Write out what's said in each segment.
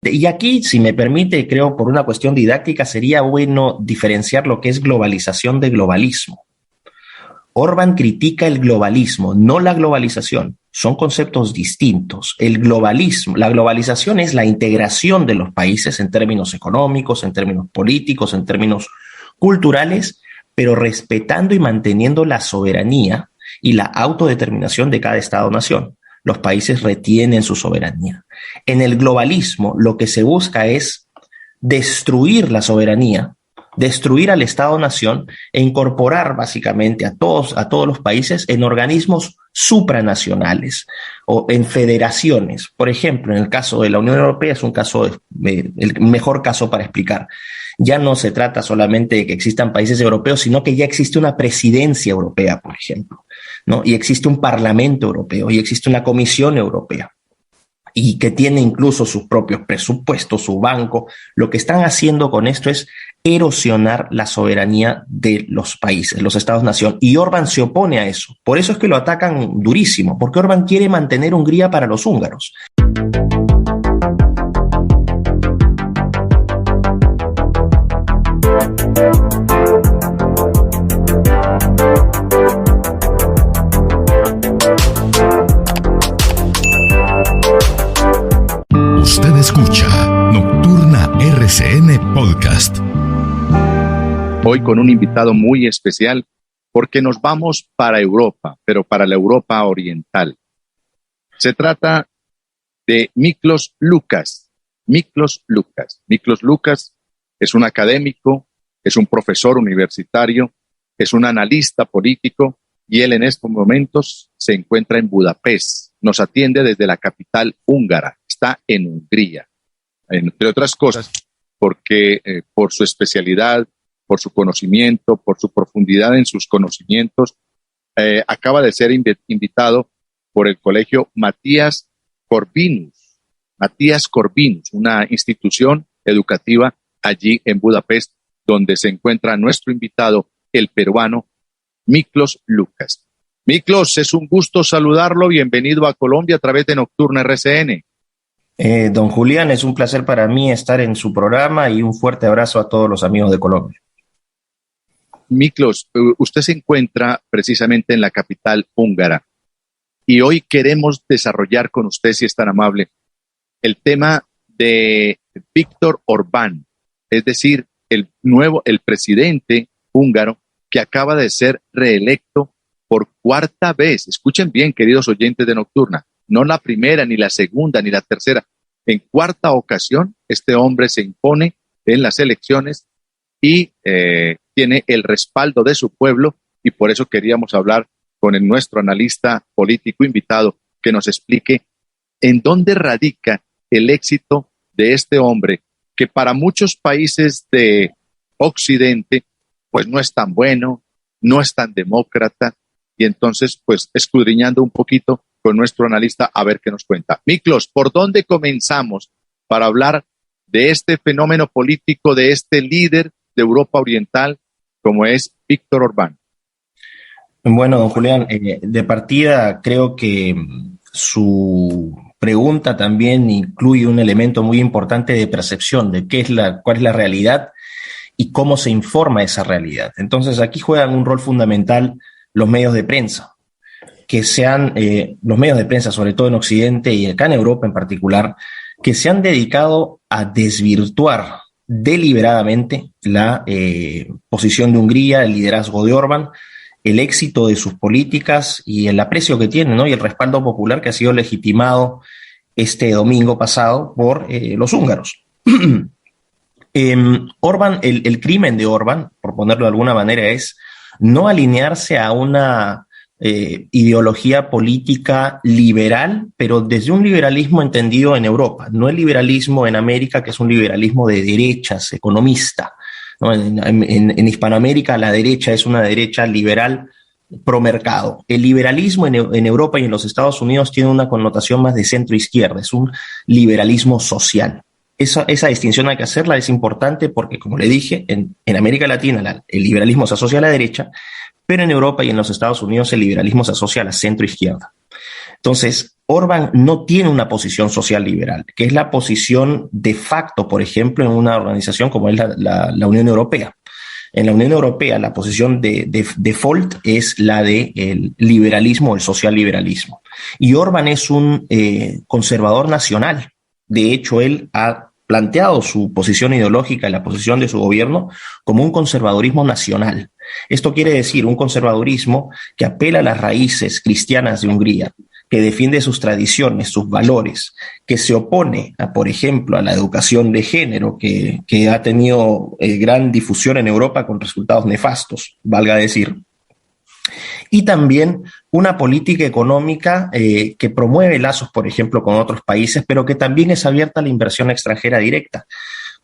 Y aquí, si me permite, creo por una cuestión didáctica, sería bueno diferenciar lo que es globalización de globalismo. Orbán critica el globalismo, no la globalización. Son conceptos distintos. El globalismo, la globalización es la integración de los países en términos económicos, en términos políticos, en términos culturales, pero respetando y manteniendo la soberanía y la autodeterminación de cada Estado-nación. Los países retienen su soberanía. En el globalismo, lo que se busca es destruir la soberanía, destruir al Estado-nación e incorporar básicamente a todos los países en organismos supranacionales o en federaciones. Por ejemplo, en el caso de la Unión Europea es un caso, el mejor caso para explicar. Ya no se trata solamente de que existan países europeos, sino que ya existe una presidencia europea, por ejemplo, ¿no? Y existe un Parlamento Europeo y existe una Comisión Europea, y que tiene incluso sus propios presupuestos, su banco. Lo que están haciendo con esto es erosionar la soberanía de los países, los Estados-nación, y Orbán se opone a eso. Por eso es que lo atacan durísimo, porque Orbán quiere mantener Hungría para los húngaros. Usted escucha Nocturna RCN Podcast. Hoy con un invitado muy especial porque nos vamos para Europa, pero para la Europa oriental. Se trata de Miklos Lukas. Miklos Lukas es un académico, es un profesor universitario, es un analista político y él en estos momentos se encuentra en Budapest. Nos atiende desde la capital húngara. Está en Hungría, entre otras cosas, porque por su especialidad, por su conocimiento, por su profundidad en sus conocimientos, acaba de ser invitado por el colegio Matías Corvinus, una institución educativa allí en Budapest, donde se encuentra nuestro invitado, el peruano Miklos Lukas. Miklos, es un gusto saludarlo. Bienvenido a Colombia a través de Nocturna RCN. Don Julián, es un placer para mí estar en su programa y un fuerte abrazo a todos los amigos de Colombia. Miklos, usted se encuentra precisamente en la capital húngara y hoy queremos desarrollar con usted, si es tan amable, el tema de Viktor Orbán, es decir, el presidente húngaro que acaba de ser reelecto por cuarta vez. Escuchen bien, queridos oyentes de Nocturna, no la primera, ni la segunda, ni la tercera. En cuarta ocasión, este hombre se impone en las elecciones y tiene el respaldo de su pueblo, y por eso queríamos hablar con nuestro analista político invitado que nos explique en dónde radica el éxito de este hombre, que para muchos países de Occidente pues no es tan bueno, no es tan demócrata, y entonces pues escudriñando un poquito con nuestro analista a ver qué nos cuenta. Miklos, ¿por dónde comenzamos para hablar de este fenómeno político, de este líder de Europa Oriental como es Viktor Orbán? Bueno, don Julián, de partida creo que su pregunta también incluye un elemento muy importante de percepción de cuál es la realidad y cómo se informa esa realidad. Entonces aquí juegan un rol fundamental los medios de prensa, que sean los medios de prensa, sobre todo en Occidente y acá en Europa en particular, que se han dedicado a desvirtuar deliberadamente la posición de Hungría, el liderazgo de Orbán, el éxito de sus políticas y el aprecio que tiene, ¿no? Y el respaldo popular que ha sido legitimado este domingo pasado por los húngaros. Orbán, el crimen de Orbán, por ponerlo de alguna manera, es no alinearse a una ideología política liberal, pero desde un liberalismo entendido en Europa, no el liberalismo en América, que es un liberalismo de derechas, economista, ¿no? En Hispanoamérica la derecha es una derecha liberal pro mercado. El liberalismo en Europa y en los Estados Unidos tiene una connotación más de centro-izquierda, es un liberalismo social. Esa distinción hay que hacerla, es importante porque, como le dije, en América Latina el liberalismo se asocia a la derecha, pero en Europa y en los Estados Unidos el liberalismo se asocia a la centro-izquierda. Entonces, Orbán no tiene una posición social liberal, que es la posición de facto, por ejemplo, en una organización como es la Unión Europea. En la Unión Europea, la posición de default es la del liberalismo, el socialliberalismo. Y Orbán es un conservador nacional. De hecho, él ha planteado su posición ideológica y la posición de su gobierno como un conservadurismo nacional. Esto quiere decir un conservadurismo que apela a las raíces cristianas de Hungría, que defiende sus tradiciones, sus valores, que se opone, por ejemplo, a la educación de género, que ha tenido gran difusión en Europa con resultados nefastos, valga decir. Y también una política económica que promueve lazos, por ejemplo, con otros países, pero que también es abierta a la inversión extranjera directa.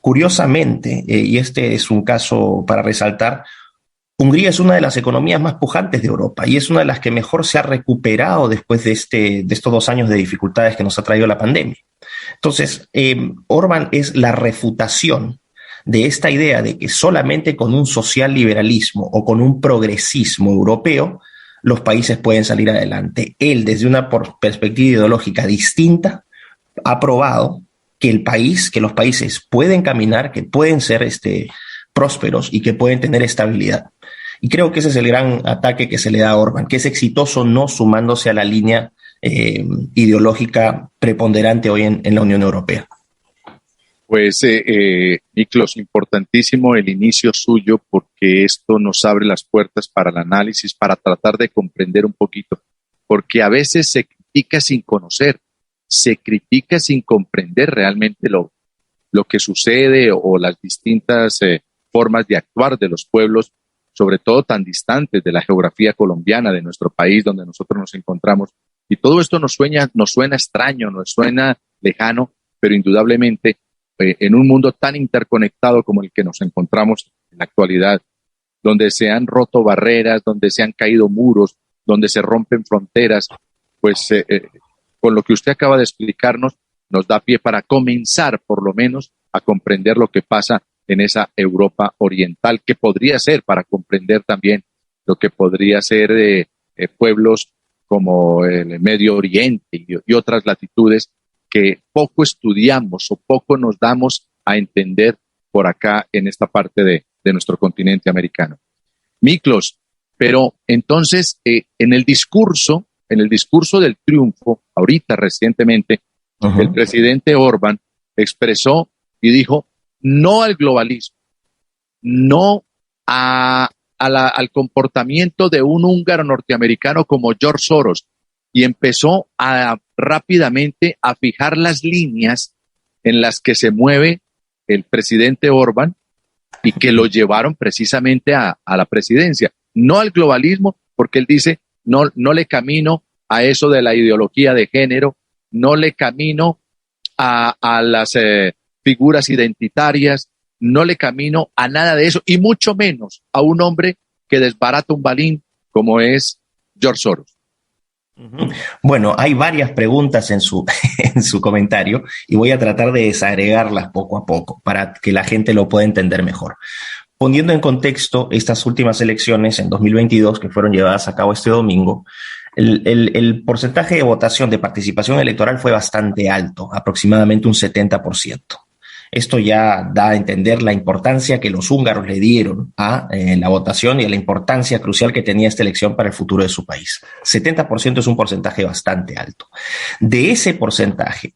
Curiosamente, y este es un caso para resaltar, Hungría es una de las economías más pujantes de Europa y es una de las que mejor se ha recuperado después de estos 2 años de dificultades que nos ha traído la pandemia. Entonces, Orbán es la refutación de esta idea de que solamente con un social liberalismo o con un progresismo europeo los países pueden salir adelante. Él, desde una perspectiva ideológica distinta, ha probado que los países pueden caminar, que pueden ser prósperos y que pueden tener estabilidad. Y creo que ese es el gran ataque que se le da a Orbán, que es exitoso no sumándose a la línea ideológica preponderante hoy en la Unión Europea. Pues, Miklos, importantísimo el inicio suyo, porque esto nos abre las puertas para el análisis, para tratar de comprender un poquito, porque a veces se critica sin conocer, se critica sin comprender realmente lo que sucede o las distintas formas de actuar de los pueblos, sobre todo tan distantes de la geografía colombiana, de nuestro país donde nosotros nos encontramos. Y todo esto nos suena extraño, nos suena lejano, pero indudablemente en un mundo tan interconectado como el que nos encontramos en la actualidad, donde se han roto barreras, donde se han caído muros, donde se rompen fronteras, pues con lo que usted acaba de explicarnos, nos da pie para comenzar por lo menos a comprender lo que pasa en esa Europa oriental, que podría ser para comprender también lo que podría ser pueblos como el Medio Oriente y otras latitudes que poco estudiamos o poco nos damos a entender por acá en esta parte de nuestro continente americano. Miklos, pero entonces en el discurso del triunfo, ahorita recientemente, el presidente Orbán expresó y dijo no al globalismo, no al comportamiento de un húngaro norteamericano como George Soros, y empezó rápidamente a fijar las líneas en las que se mueve el presidente Orbán y que lo llevaron precisamente a la presidencia. No al globalismo, porque él dice, no le camino a eso de la ideología de género, no le camino a las figuras identitarias, no le camino a nada de eso, y mucho menos a un hombre que desbarata un balín como es George Soros. Bueno, hay varias preguntas en su comentario y voy a tratar de desagregarlas poco a poco para que la gente lo pueda entender mejor. Poniendo en contexto estas últimas elecciones en 2022 que fueron llevadas a cabo este domingo, el porcentaje de votación de participación electoral fue bastante alto, aproximadamente un 70%. Esto ya da a entender la importancia que los húngaros le dieron a la votación y a la importancia crucial que tenía esta elección para el futuro de su país. 70% es un porcentaje bastante alto. De ese porcentaje,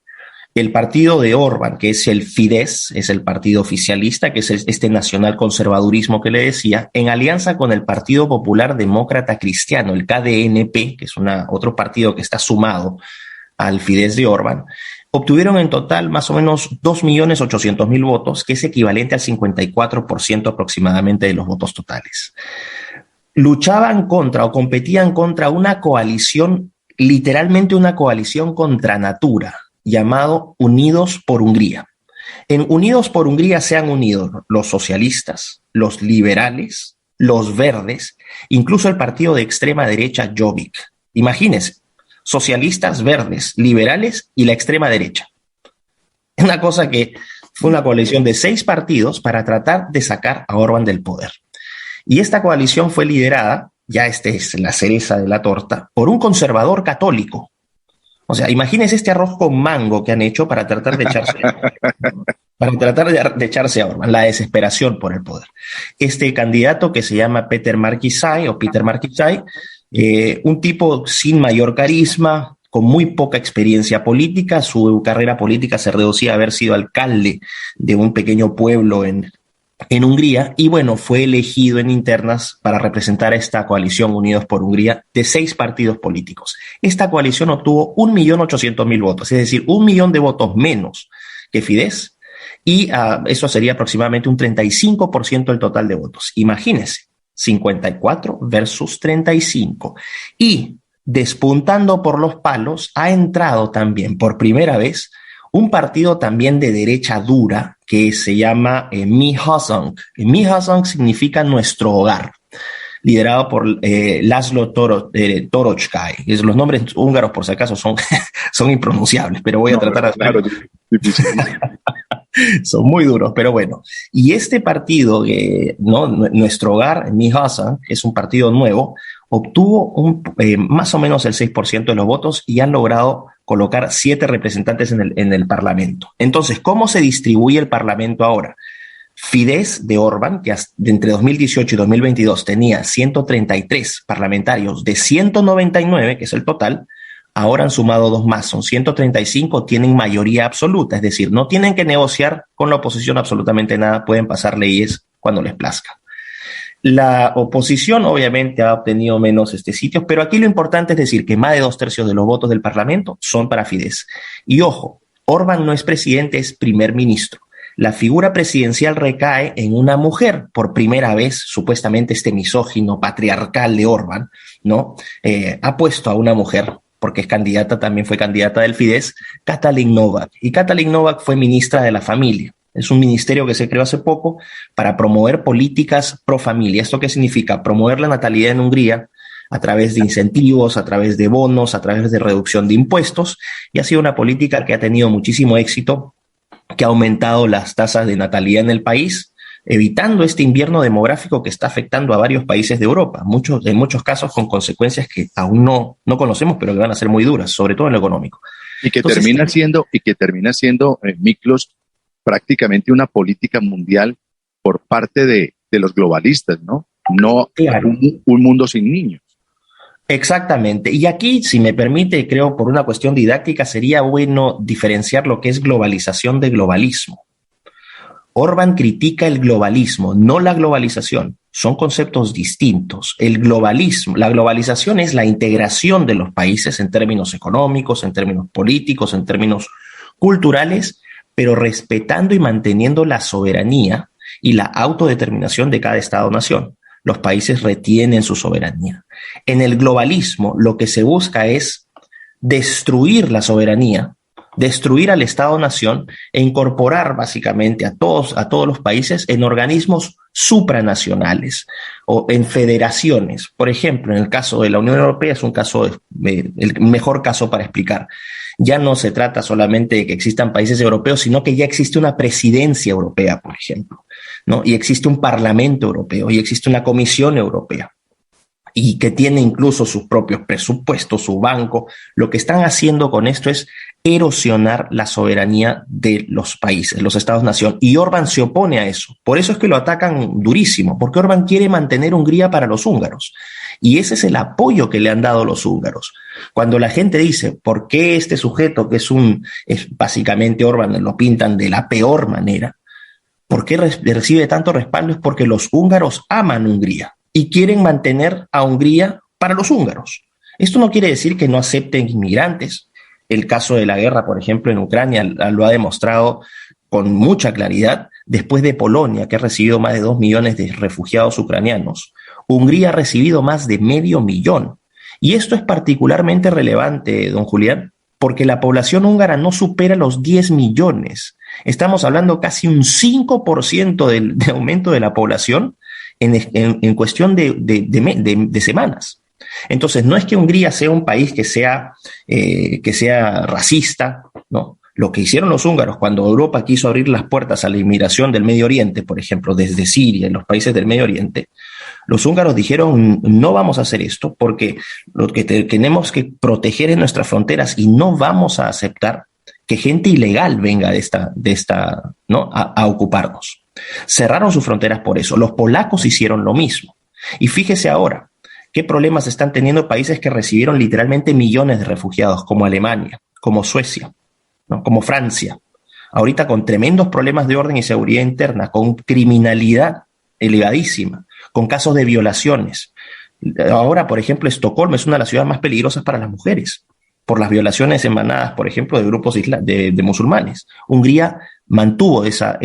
el partido de Orbán, que es el Fidesz, es el partido oficialista, que es este nacional conservadurismo que le decía, en alianza con el Partido Popular Demócrata Cristiano, el KDNP, que es otro partido que está sumado al Fidesz de Orbán, obtuvieron en total más o menos 2.800.000 votos, que es equivalente al 54% aproximadamente de los votos totales. Luchaban contra o competían contra una coalición, literalmente una coalición contra natura, llamado Unidos por Hungría. En Unidos por Hungría se han unido los socialistas, los liberales, los verdes, incluso el partido de extrema derecha Jobbik. Imagínense, socialistas, verdes, liberales y la extrema derecha. Una cosa que fue una coalición de 6 partidos para tratar de sacar a Orbán del poder. Y esta coalición fue liderada, ya esta es la cereza de la torta, por un conservador católico, O sea, imagínense este arroz con mango que han hecho para tratar de echarse, a Orbán, la desesperación por el poder. Este candidato que se llama Peter Markizai, un tipo sin mayor carisma, con muy poca experiencia política. Su carrera política se reducía a haber sido alcalde de un pequeño pueblo en Hungría, y bueno, fue elegido en internas para representar a esta coalición Unidos por Hungría de 6 partidos políticos. Esta coalición obtuvo 1.800.000 votos, es decir, 1 millón de votos menos que Fidesz, y eso sería aproximadamente un 35% del total de votos. Imagínense, 54 versus 35. Y despuntando por los palos, ha entrado también por primera vez un partido también de derecha dura que se llama Mi Hozsong. Mi Hozsong significa nuestro hogar, liderado por Laszlo Torocskai. Los nombres húngaros, por si acaso, son impronunciables, pero voy a tratar de... Claro, difícil. Son muy duros, pero bueno. Y este partido, nuestro hogar, Mi Hozsong, que es un partido nuevo, obtuvo más o menos el 6% de los votos y han logrado colocar 7 representantes en el Parlamento. Entonces, ¿cómo se distribuye el Parlamento ahora? Fidesz de Orbán, que entre 2018 y 2022 tenía 133 parlamentarios de 199, que es el total, ahora han sumado 2 más, son 135, tienen mayoría absoluta, es decir, no tienen que negociar con la oposición absolutamente nada, pueden pasar leyes cuando les plazca. La oposición obviamente ha obtenido menos sitios, pero aquí lo importante es decir que más de 2/3 de los votos del Parlamento son para Fidesz. Y ojo, Orbán no es presidente, es primer ministro. La figura presidencial recae en una mujer, por primera vez, supuestamente este misógino patriarcal de Orbán, ¿no? Ha puesto a una mujer, porque es candidata, también fue candidata del Fidesz, Katalin Novák. Y Katalin Novák fue ministra de la familia. Es un ministerio que se creó hace poco para promover políticas pro familia. ¿Esto qué significa? Promover la natalidad en Hungría a través de incentivos, a través de bonos, a través de reducción de impuestos, y ha sido una política que ha tenido muchísimo éxito, que ha aumentado las tasas de natalidad en el país, evitando este invierno demográfico que está afectando a varios países de Europa, en muchos casos con consecuencias que aún no conocemos, pero que van a ser muy duras, sobre todo en lo económico. Y que termina siendo, Miklos, prácticamente una política mundial por parte de los globalistas, ¿no? No claro. un mundo sin niños. Exactamente. Y aquí, si me permite, creo por una cuestión didáctica, sería bueno diferenciar lo que es globalización de globalismo. Orbán critica el globalismo, no la globalización. Son conceptos distintos. La globalización es la integración de los países en términos económicos, en términos políticos, en términos culturales, pero respetando y manteniendo la soberanía y la autodeterminación de cada Estado-nación. Los países retienen su soberanía. En el globalismo, lo que se busca es destruir la soberanía, destruir al Estado-nación e incorporar básicamente a todos los países en organismos supranacionales o en federaciones. Por ejemplo, en el caso de la Unión Europea es un caso, el mejor caso para explicar. Ya no se trata solamente de que existan países europeos, sino que ya existe una presidencia europea, por ejemplo, ¿no? Y existe un Parlamento europeo y existe una Comisión Europea, y que tiene incluso sus propios presupuestos, su banco. Lo que están haciendo con esto es erosionar la soberanía de los países, los Estados-nación, y Orbán se opone a eso. Por eso es que lo atacan durísimo, porque Orbán quiere mantener Hungría para los húngaros, y ese es el apoyo que le han dado los húngaros. Cuando la gente dice, ¿por qué este sujeto que es básicamente Orbán, lo pintan de la peor manera? ¿Por qué recibe tanto respaldo? Es porque los húngaros aman Hungría y quieren mantener a Hungría para los húngaros. Esto no quiere decir que no acepten inmigrantes. El caso de la guerra, por ejemplo, en Ucrania lo ha demostrado con mucha claridad. Después de Polonia, que ha recibido más de 2 millones de refugiados ucranianos, Hungría ha recibido más de 500.000. Y esto es particularmente relevante, don Julián, porque la población húngara no supera los 10 millones. Estamos hablando casi un 5% de aumento de la población en cuestión de semanas. Entonces, no es que Hungría sea un país que sea racista, ¿no? Lo que hicieron los húngaros cuando Europa quiso abrir las puertas a la inmigración del Medio Oriente, por ejemplo, desde Siria y los países del Medio Oriente, Los húngaros dijeron, no vamos a hacer esto porque lo que tenemos que proteger es nuestras fronteras y no vamos a aceptar que gente ilegal venga ¿no? a ocuparnos. Cerraron sus fronteras por eso. Los polacos hicieron lo mismo. Y fíjese ahora, qué problemas están teniendo países que recibieron literalmente millones de refugiados, como Alemania, como Suecia, ¿no? Como Francia. Ahorita con tremendos problemas de orden y seguridad interna, con criminalidad elevadísima, con casos de violaciones. Ahora, por ejemplo, Estocolmo es una de las ciudades más peligrosas para las mujeres, por las violaciones emanadas, por ejemplo, de grupos de musulmanes. Hungría mantuvo esa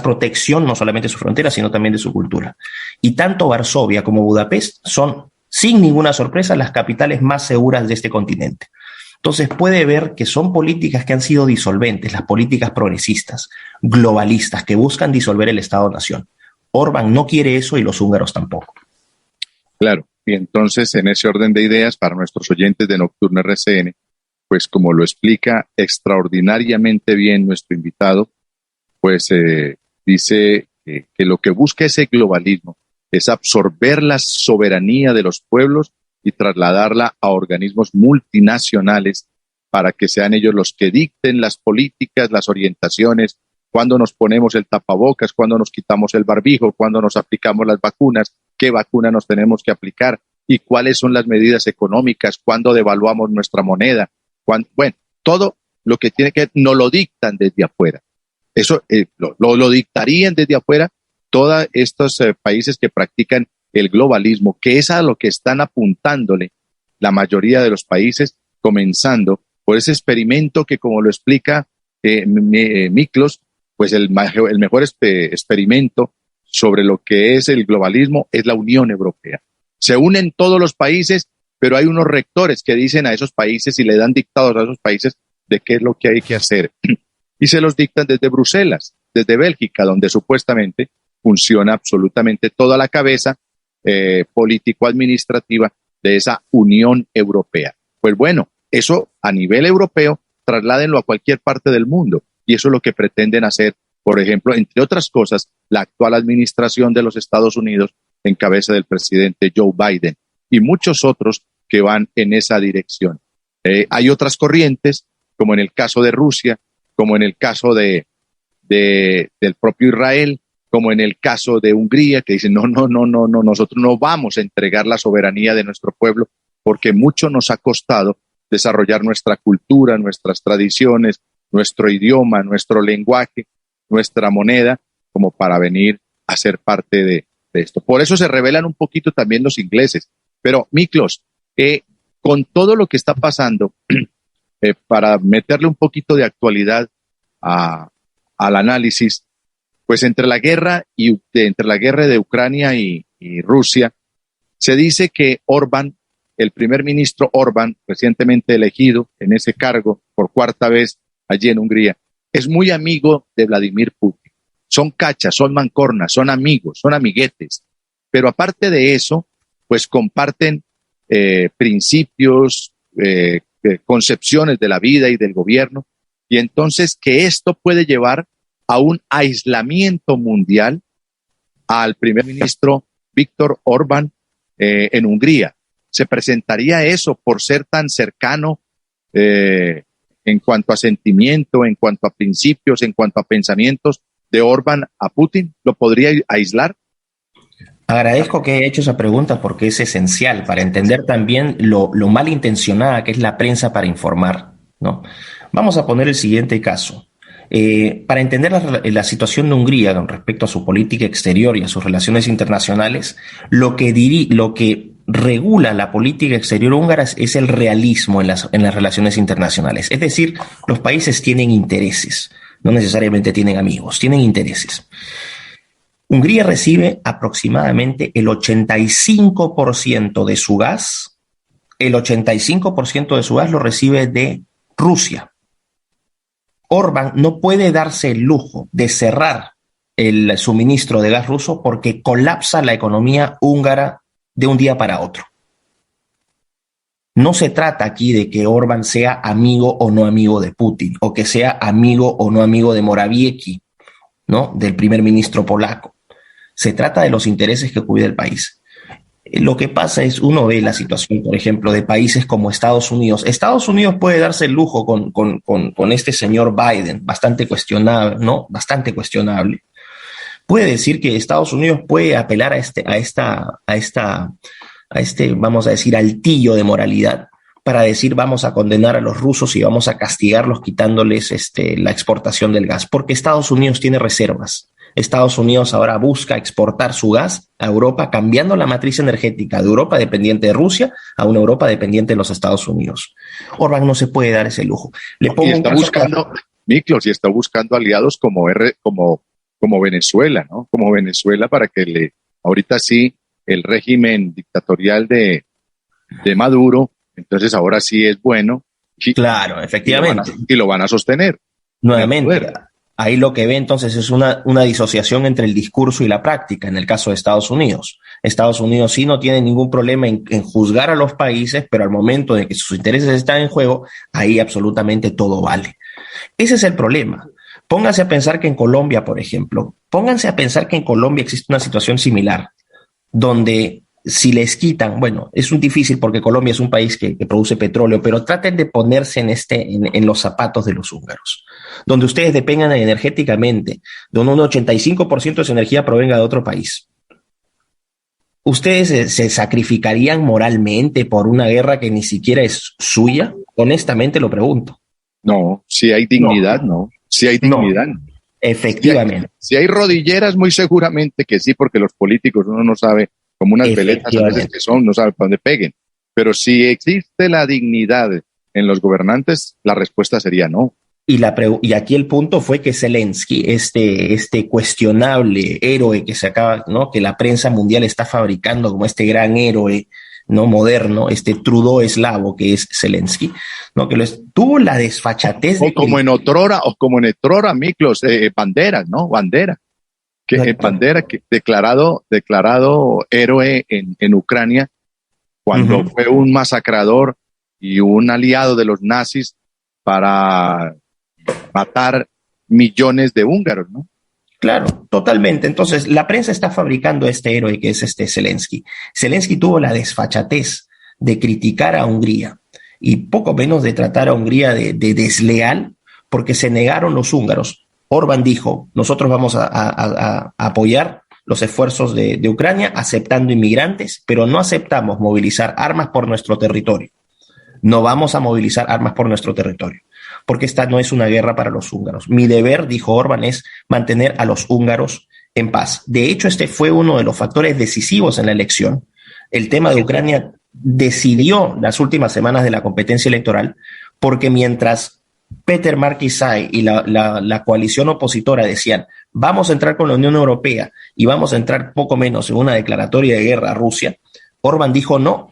protección, no solamente de su frontera, sino también de su cultura. Y tanto Varsovia como Budapest son, sin ninguna sorpresa, las capitales más seguras de este continente. Entonces puede ver que son políticas que han sido disolventes, las políticas progresistas, globalistas, que buscan disolver el Estado-nación. Orbán no quiere eso y los húngaros tampoco. Claro, y entonces en ese orden de ideas, para nuestros oyentes de Nocturna RCN, pues como lo explica extraordinariamente bien nuestro invitado, pues dice que lo que busca ese globalismo es absorber la soberanía de los pueblos y trasladarla a organismos multinacionales para que sean ellos los que dicten las políticas, las orientaciones, cuándo nos ponemos el tapabocas, cuándo nos quitamos el barbijo, cuándo nos aplicamos las vacunas, qué vacuna nos tenemos que aplicar y cuáles son las medidas económicas, cuándo devaluamos nuestra moneda. Bueno, todo lo que tiene que ver, nos lo dictan desde afuera. Eso lo dictarían desde afuera todos estos países que practican el globalismo, que es a lo que están apuntándole la mayoría de los países, comenzando por ese experimento que, como lo explica Miklos, pues el mejor experimento sobre lo que es el globalismo es la Unión Europea. Se unen todos los países, pero hay unos rectores que dicen a esos países y le dan dictados a esos países de qué es lo que hay que hacer. Y se los dictan desde Bruselas, desde Bélgica, donde supuestamente funciona absolutamente toda la cabeza político-administrativa de esa Unión Europea. Pues bueno, eso a nivel europeo, trasládenlo a cualquier parte del mundo. Y eso es lo que pretenden hacer, por ejemplo, entre otras cosas, la actual administración de los Estados Unidos en cabeza del presidente Joe Biden y muchos otros que van en esa dirección. Hay otras corrientes, como en el caso de Rusia, como en el caso del propio Israel, como en el caso de Hungría, que dicen, no, nosotros no vamos a entregar la soberanía de nuestro pueblo porque mucho nos ha costado desarrollar nuestra cultura, nuestras tradiciones, nuestro idioma, nuestro lenguaje, nuestra moneda, como para venir a ser parte de esto. Por eso se rebelan un poquito también los ingleses. Pero, Miklos, con todo lo que está pasando, para meterle un poquito de actualidad al análisis, pues entre la guerra de Ucrania y Rusia, se dice que Orbán, el primer ministro Orbán, recientemente elegido en ese cargo por cuarta vez allí en Hungría, es muy amigo de Vladimir Putin. Son cachas, son mancornas, son amigos, son amiguetes. Pero aparte de eso, pues comparten principios, concepciones de la vida y del gobierno. Y entonces que esto puede llevar a un aislamiento mundial al primer ministro Viktor Orbán en Hungría. ¿Se presentaría eso por ser tan cercano en cuanto a sentimiento, en cuanto a principios, en cuanto a pensamientos de Orbán a Putin? ¿Lo podría aislar? Agradezco que haya hecho esa pregunta porque es esencial para entender también lo malintencionada que es la prensa para informar, ¿no? Vamos a poner el siguiente caso. Para entender la situación de Hungría con respecto a su política exterior y a sus relaciones internacionales, lo que regula la política exterior húngara es el realismo en las relaciones internacionales. Es decir, los países tienen intereses, no necesariamente tienen amigos, tienen intereses. Hungría recibe aproximadamente el 85% de su gas, lo recibe de Rusia. Orbán no puede darse el lujo de cerrar el suministro de gas ruso porque colapsa la economía húngara de un día para otro. No se trata aquí de que Orbán sea amigo o no amigo de Putin, o que sea amigo o no amigo de Morawiecki, ¿no? Del primer ministro polaco. se trata de los intereses que cuida el país. Lo que pasa es, uno ve la situación, por ejemplo, de países como Estados Unidos. Estados Unidos puede darse el lujo con este señor Biden, bastante cuestionable, ¿no? Bastante cuestionable. Puede decir que Estados Unidos puede apelar a este, vamos a decir, altillo de moralidad para decir vamos a condenar a los rusos y vamos a castigarlos quitándoles la exportación del gas, porque Estados Unidos tiene reservas. Estados Unidos ahora busca exportar su gas a Europa, cambiando la matriz energética de Europa dependiente de Rusia a una Europa dependiente de los Estados Unidos. Orbán no se puede dar ese lujo. Miklos, y está buscando aliados como Venezuela, ¿no? Como Venezuela para que ahorita sí, el régimen dictatorial de Maduro, entonces ahora sí es bueno. Claro, efectivamente. Y lo van a sostener. Nuevamente. Ahí lo que ve entonces es una disociación entre el discurso y la práctica en el caso de Estados Unidos. Estados Unidos sí no tiene ningún problema en juzgar a los países, pero al momento de que sus intereses están en juego, ahí absolutamente todo vale. Ese es el problema. Pónganse a pensar que en Colombia, por ejemplo, existe una situación similar, donde si les quitan, bueno, es un difícil porque Colombia es un país que produce petróleo, pero traten de ponerse en los zapatos de los húngaros, donde ustedes dependan energéticamente, donde un 85% de su energía provenga de otro país. ¿Ustedes se sacrificarían moralmente por una guerra que ni siquiera es suya? Honestamente lo pregunto. No, si hay dignidad, no. Si hay dignidad. No. Efectivamente. Si hay rodilleras, muy seguramente que sí, porque los políticos uno no sabe, como unas veletas a veces que son, no sabe para dónde peguen. Pero si existe la dignidad en los gobernantes, la respuesta sería no. Y aquí el punto fue que Zelensky, este cuestionable héroe que se acaba, ¿no? Que la prensa mundial está fabricando como este gran héroe, ¿no? Moderno, este Trudeau eslavo que es Zelensky, ¿no? Que tuvo la desfachatez de como en otrora, Miklos, Bandera, ¿no? Bandera. Bandera, que declarado héroe en Ucrania, cuando fue un masacrador y un aliado de los nazis para matar millones de húngaros, ¿no? Claro, totalmente. Entonces, la prensa está fabricando este héroe que es Zelensky. Zelensky tuvo la desfachatez de criticar a Hungría y poco menos de tratar a Hungría de desleal, porque se negaron los húngaros. Orbán dijo, nosotros vamos a apoyar los esfuerzos de Ucrania aceptando inmigrantes, pero no aceptamos movilizar armas por nuestro territorio. No vamos a movilizar armas por nuestro territorio, porque esta no es una guerra para los húngaros. Mi deber, dijo Orbán, es mantener a los húngaros en paz. De hecho, este fue uno de los factores decisivos en la elección. El tema de Ucrania decidió las últimas semanas de la competencia electoral, porque mientras Peter Markizai y la coalición opositora decían, vamos a entrar con la Unión Europea y vamos a entrar poco menos en una declaratoria de guerra a Rusia, Orbán dijo no.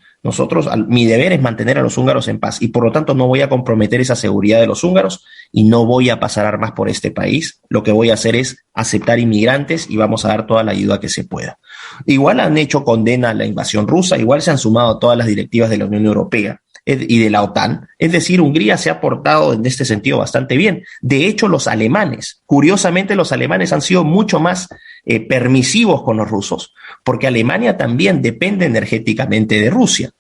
Mi deber es mantener a los húngaros en paz y por lo tanto no voy a comprometer esa seguridad de los húngaros y no voy a pasar armas por este país. Lo que voy a hacer es aceptar inmigrantes y vamos a dar toda la ayuda que se pueda. Igual han hecho condena a la invasión rusa, igual se han sumado todas las directivas de la Unión Europea y de la OTAN. Es decir, Hungría se ha portado en este sentido bastante bien. De hecho, curiosamente los alemanes han sido mucho más permisivos con los rusos, porque Alemania también depende energéticamente de Rusia.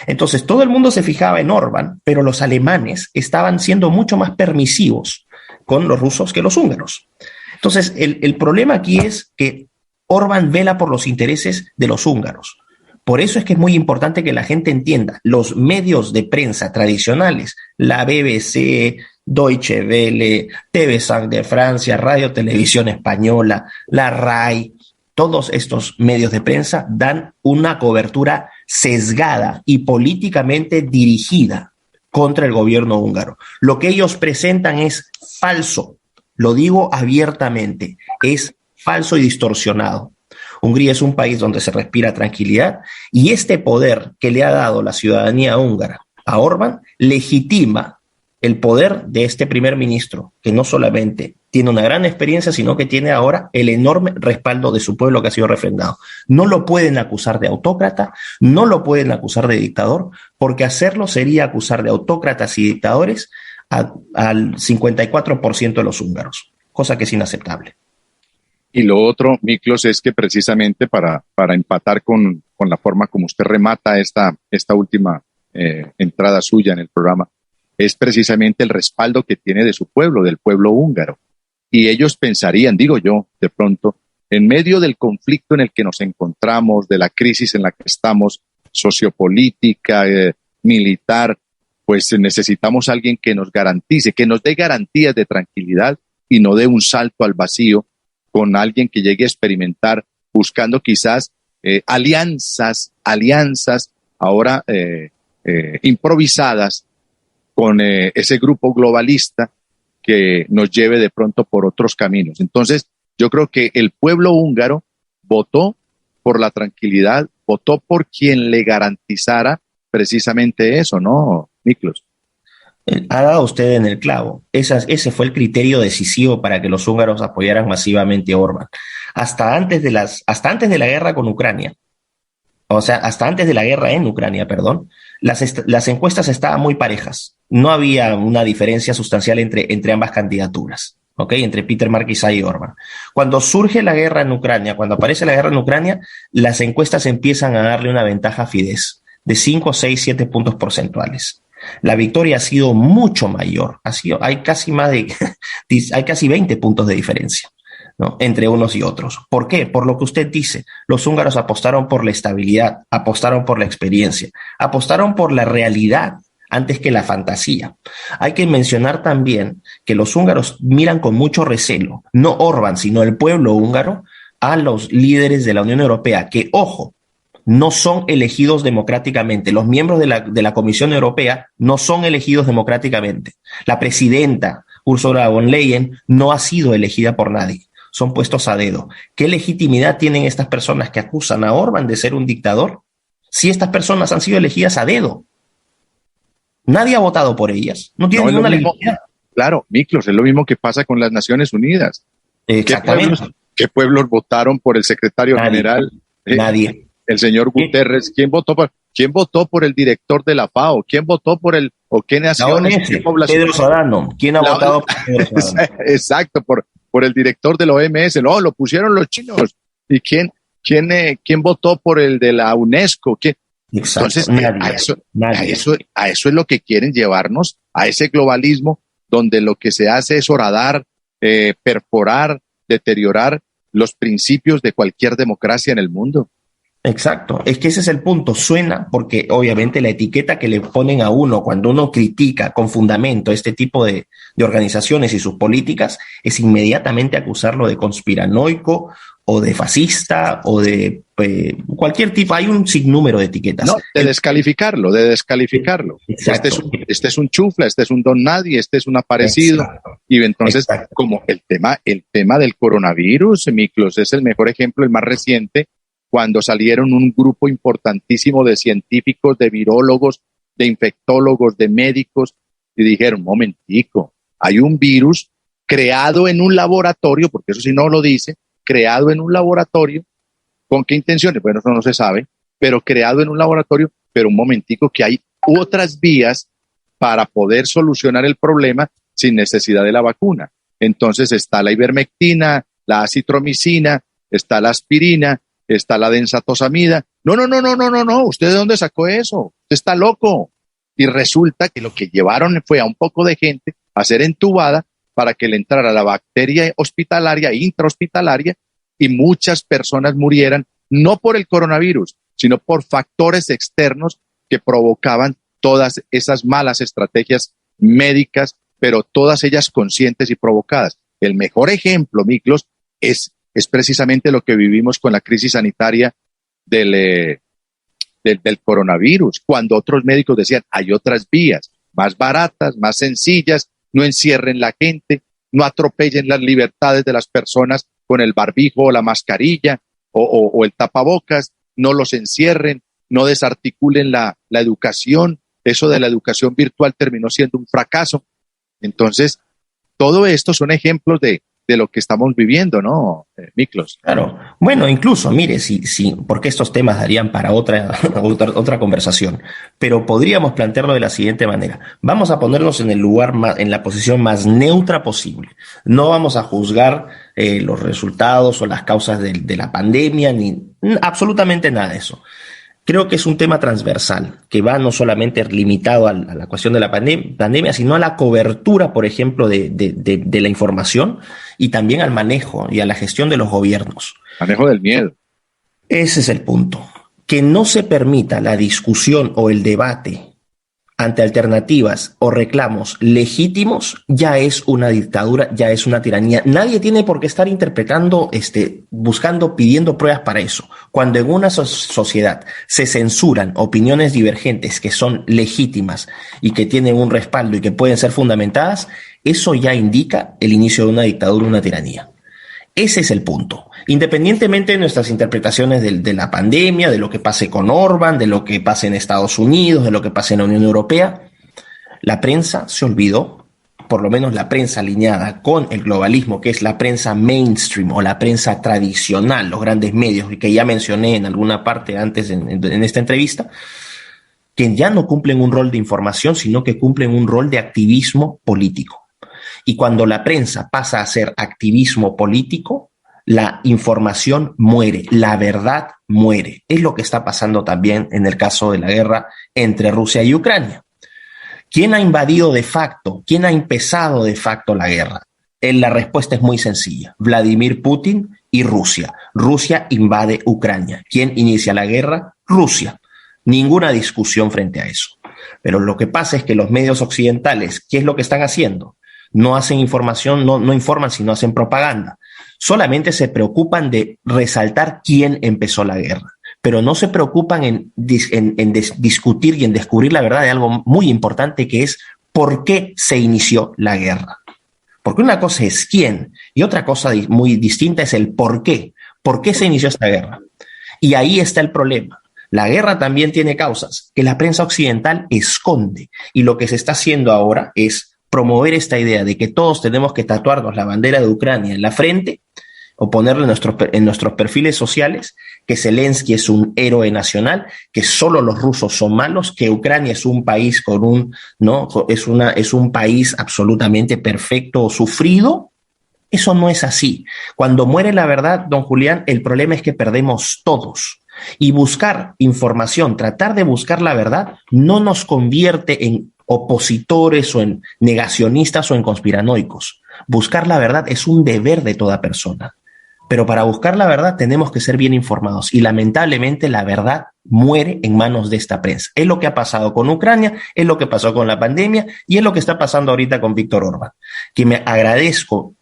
Entonces, todo el mundo se fijaba en Orbán, pero los alemanes estaban siendo mucho más permisivos con los rusos que los húngaros. Entonces, el problema aquí es que Orbán vela por los intereses de los húngaros. Por eso es que es muy importante que la gente entienda, los medios de prensa tradicionales, la BBC, Deutsche Welle, TV5 de Francia, Radio Televisión Española, la RAI, todos estos medios de prensa dan una cobertura sesgada y políticamente dirigida contra el gobierno húngaro. Lo que ellos presentan es falso, lo digo abiertamente, es falso y distorsionado. Hungría es un país donde se respira tranquilidad y este poder que le ha dado la ciudadanía húngara a Orbán legitima el poder de este primer ministro, que no solamente tiene una gran experiencia, sino que tiene ahora el enorme respaldo de su pueblo que ha sido refrendado. No lo pueden acusar de autócrata, no lo pueden acusar de dictador, porque hacerlo sería acusar de autócratas y dictadores al 54% de los húngaros, cosa que es inaceptable. Y lo otro, Miklos, es que precisamente para empatar con la forma como usted remata esta última entrada suya en el programa, es precisamente el respaldo que tiene de su pueblo, del pueblo húngaro. Y ellos pensarían, digo yo, de pronto, en medio del conflicto en el que nos encontramos, de la crisis en la que estamos, sociopolítica, militar, pues necesitamos a alguien que nos garantice, que nos dé garantías de tranquilidad y no dé un salto al vacío con alguien que llegue a experimentar, buscando quizás alianzas ahora improvisadas con ese grupo globalista que nos lleve de pronto por otros caminos. Entonces, yo creo que el pueblo húngaro votó por la tranquilidad, votó por quien le garantizara precisamente eso, ¿no, Miklos? Ha dado usted en el clavo. Ese fue el criterio decisivo para que los húngaros apoyaran masivamente a Orbán. Hasta antes de la guerra con Ucrania, o sea, hasta antes de la guerra en Ucrania, perdón, las encuestas estaban muy parejas. No había una diferencia sustancial entre ambas candidaturas, ¿ok? Entre Peter Markizaj y Orbán. Cuando surge la guerra en Ucrania, cuando aparece la guerra en Ucrania, las encuestas empiezan a darle una ventaja a Fidesz de 5, 6, 7 puntos porcentuales. La victoria ha sido mucho mayor. Hay casi 20 puntos de diferencia, ¿no?, entre unos y otros. ¿Por qué? Por lo que usted dice. Los húngaros apostaron por la estabilidad, apostaron por la experiencia, apostaron por la realidad antes que la fantasía. Hay que mencionar también que los húngaros miran con mucho recelo, no Orbán, sino el pueblo húngaro, a los líderes de la Unión Europea, que, ojo, no son elegidos democráticamente. Los miembros de la Comisión Europea no son elegidos democráticamente. La presidenta Ursula von Leyen no ha sido elegida por nadie. Son puestos a dedo. ¿Qué legitimidad tienen estas personas que acusan a Orbán de ser un dictador si estas personas han sido elegidas a dedo? Nadie ha votado por ellas. No tienen ninguna legitimidad. Claro, Miklos, es lo mismo que pasa con las Naciones Unidas. Exactamente. ¿Qué pueblos votaron por el secretario general? Nadie. El señor Guterres. ¿Quién votó por el director de la FAO? ¿Quién votó por qué naciones? ¿Qué población? Pedro Solano. ¿Quién ha votado por Pedro Solano? Exacto, por el director de la OMS. No, lo pusieron los chinos. ¿Y quién votó por el de la UNESCO? ¿Quién? Exacto. Entonces, a eso es lo que quieren llevarnos, a ese globalismo donde lo que se hace es horadar, perforar, deteriorar los principios de cualquier democracia en el mundo. Exacto, es que ese es el punto. Suena porque obviamente la etiqueta que le ponen a uno cuando uno critica con fundamento este tipo de organizaciones y sus políticas es inmediatamente acusarlo de conspiranoico o de fascista o de cualquier tipo. Hay un sinnúmero de etiquetas. No, de descalificarlo. Este es un chufla, este es un don nadie, este es un aparecido. Exacto. Y entonces, como el tema del coronavirus, Miklos, es el mejor ejemplo, el más reciente, cuando salieron un grupo importantísimo de científicos, de virólogos, de infectólogos, de médicos, y dijeron, momentico, hay un virus creado en un laboratorio, porque eso sí no lo dice, creado en un laboratorio, ¿con qué intenciones? Bueno, eso no se sabe, pero creado en un laboratorio, pero un momentico que hay otras vías para poder solucionar el problema sin necesidad de la vacuna. Entonces está la ivermectina, la acitromicina, está la aspirina, está la densatosamida. No, ¿usted de dónde sacó eso? Usted está loco. Y resulta que lo que llevaron fue a un poco de gente a ser entubada para que le entrara la bacteria hospitalaria, intrahospitalaria, y muchas personas murieran, no por el coronavirus, sino por factores externos que provocaban todas esas malas estrategias médicas, pero todas ellas conscientes y provocadas. El mejor ejemplo, Miklos, es precisamente lo que vivimos con la crisis sanitaria del coronavirus, cuando otros médicos decían, hay otras vías, más baratas, más sencillas, no encierren la gente, no atropellen las libertades de las personas con el barbijo o la mascarilla o el tapabocas, no los encierren, no desarticulen la educación. Eso de la educación virtual terminó siendo un fracaso. Entonces, todo esto son ejemplos de de lo que estamos viviendo, ¿no, Miklos? Claro. Bueno, incluso, mire, porque estos temas darían para otra conversación, pero podríamos plantearlo de la siguiente manera. Vamos a ponernos en el lugar en la posición más neutra posible. No vamos a juzgar los resultados o las causas de la pandemia, ni absolutamente nada de eso. Creo que es un tema transversal, que va no solamente limitado a la cuestión de la pandemia, sino a la cobertura, por ejemplo, de la información y también al manejo y a la gestión de los gobiernos. Manejo del miedo. Ese es el punto. Que no se permita la discusión o el debate ante alternativas o reclamos legítimos ya es una dictadura, ya es una tiranía. Nadie tiene por qué estar interpretando, buscando, pidiendo pruebas para eso. Cuando en una sociedad se censuran opiniones divergentes que son legítimas y que tienen un respaldo y que pueden ser fundamentadas, eso ya indica el inicio de una dictadura, una tiranía. Ese es el punto. Independientemente de nuestras interpretaciones de la pandemia, de lo que pase con Orbán, de lo que pase en Estados Unidos, de lo que pase en la Unión Europea, la prensa se olvidó, por lo menos la prensa alineada con el globalismo, que es la prensa mainstream o la prensa tradicional, los grandes medios, y que ya mencioné en alguna parte antes en esta entrevista, que ya no cumplen un rol de información, sino que cumplen un rol de activismo político. Y cuando la prensa pasa a ser activismo político, la información muere, la verdad muere. Es lo que está pasando también en el caso de la guerra entre Rusia y Ucrania. ¿Quién ha invadido de facto? ¿Quién ha empezado de facto la guerra? La respuesta es muy sencilla. Vladimir Putin y Rusia. Rusia invade Ucrania. ¿Quién inicia la guerra? Rusia. Ninguna discusión frente a eso. Pero lo que pasa es que los medios occidentales, ¿qué es lo que están haciendo? No hacen información, no informan, sino hacen propaganda. Solamente se preocupan de resaltar quién empezó la guerra, pero no se preocupan en discutir y en descubrir la verdad de algo muy importante, que es por qué se inició la guerra. Porque una cosa es quién y otra cosa muy distinta es el por qué. ¿Por qué se inició esta guerra? Y ahí está el problema. La guerra también tiene causas que la prensa occidental esconde, y lo que se está haciendo ahora es promover esta idea de que todos tenemos que tatuarnos la bandera de Ucrania en la frente o ponerlo en nuestros perfiles sociales, que Zelensky es un héroe nacional, que solo los rusos son malos, que Ucrania es un país es un país absolutamente perfecto o sufrido. Eso no es así. Cuando muere la verdad, don Julián, el problema es que perdemos todos. Y buscar información, tratar de buscar la verdad, no nos convierte en opositores o en negacionistas o en conspiranoicos. Buscar la verdad es un deber de toda persona. Pero para buscar la verdad tenemos que ser bien informados, y lamentablemente la verdad muere en manos de esta prensa. Es lo que ha pasado con Ucrania, es lo que pasó con la pandemia y es lo que está pasando ahorita con Víctor Orbán, que me agradezco,